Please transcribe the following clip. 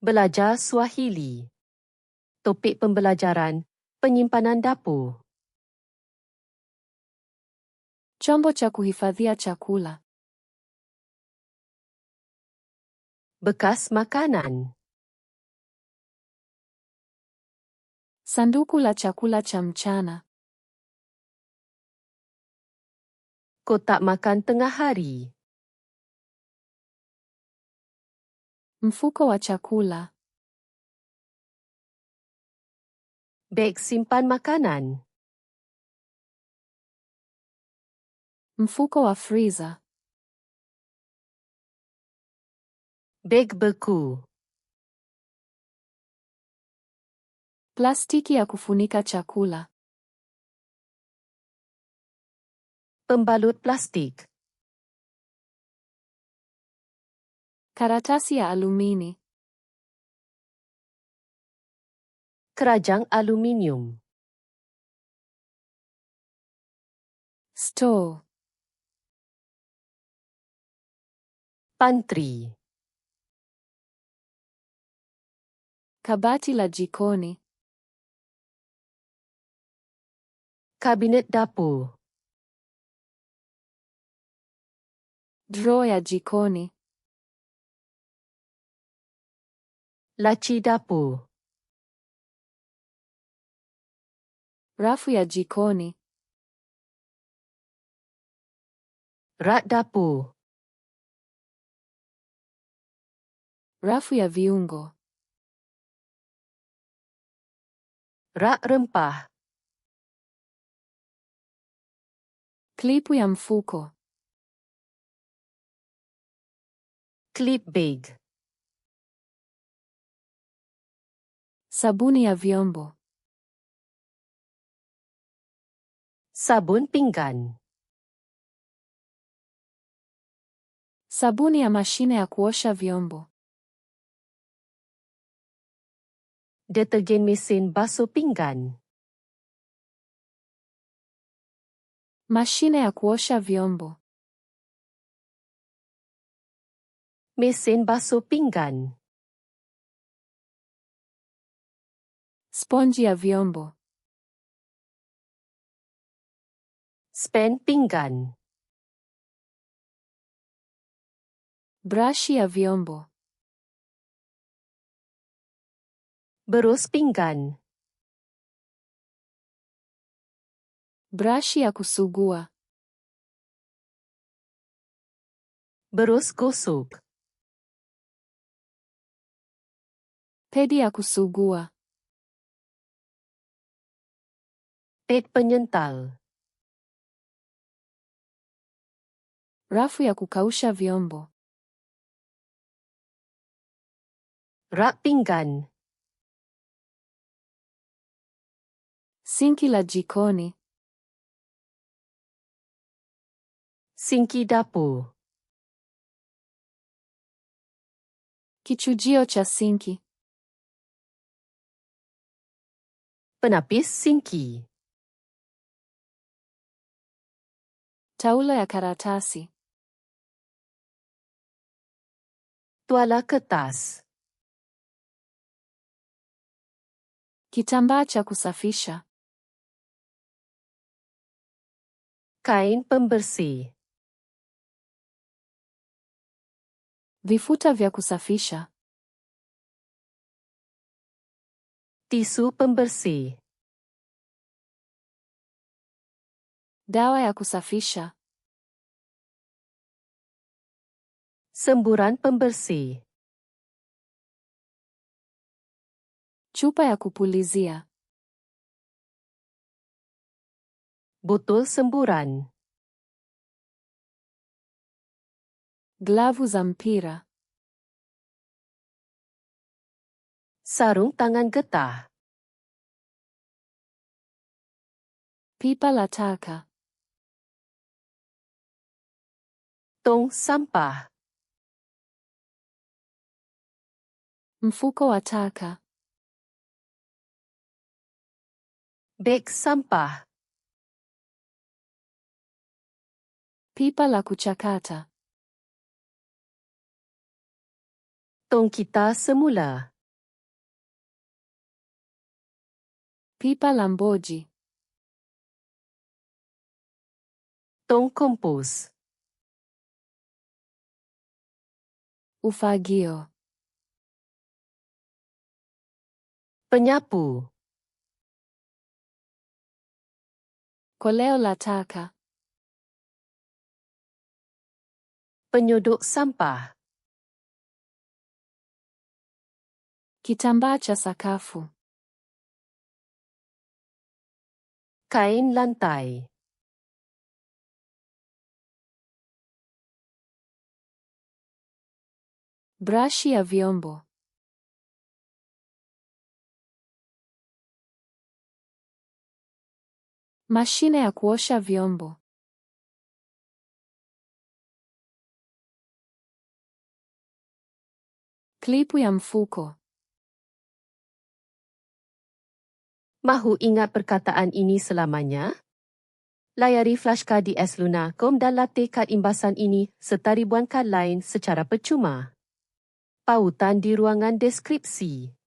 Belajar Swahili. Topik pembelajaran, penyimpanan dapur. Chombo cha kuhifadhia chakula. Bekas makanan. Sanduku la chakula cha mchana. Kotak makan tengah hari. Mfuko wa chakula. Beg simpan makanan. Mfuko wa freezer. Beg beku. Plastiki ya kufunika chakula. Pembalut plastik. Karatasi ya alumini. Kerajang aluminium. Store. Pantry. Kabati la jikoni. Kabinet dapur. Drawer ya jikoni. Laci dapur. Rafu ya jikoni. Rak dapur. Rafu ya viungo. Rak rempah. Klipu ya mfuko. Clip bag. Sabuni ya vyombo. Sabun pinggan. Sabuni ya mashine ya kuosha vyombo. Deterjen mesin basuh pinggan. Mashine ya kuosha vyombo. Mesin basuh pinggan. Sponji ya vyombo. Spen pinggan. Brashi ya vyombo. Berus pinggan. Brashi ya kusugua. Berus gosok. Pedi ya kusugua. Ped penyental. Rafu ya kukausha vyombo. Rak pinggan. Sinki la jikoni. Sinki dapur. Kichujio cha sinki. Penapis sinki. Taulo ya karatasi. Tuala kertas. Kitambaa cha kusafisha. Kain pembersih. Vifuta vya kusafisha. Tisu pembersih. Dawa ya kusafisha. Semburan pembersih. Chupa ya kupulizia. Botol semburan. Glavu za mpira. Sarung tangan getah. Pipa la taka. Tong sampah. Mfuko wa taka. Beg sampah. Pipa la kuchakata. Tong kita semula. Pipa la mboji. Tong kompos. Ufagio. Penyapu. Koleo la taka. Penyodok sampah. Kitambaa cha sakafu. Kain lantai. Brashi ya vyombo. Mashine ya kuosha vyombo. Klipu ya mfuko. Mahu ingat perkataan ini selamanya? Layari flashcard di sluna.com dan latih kad imbasan ini serta ribuan kad lain secara percuma. Pautan di ruangan deskripsi.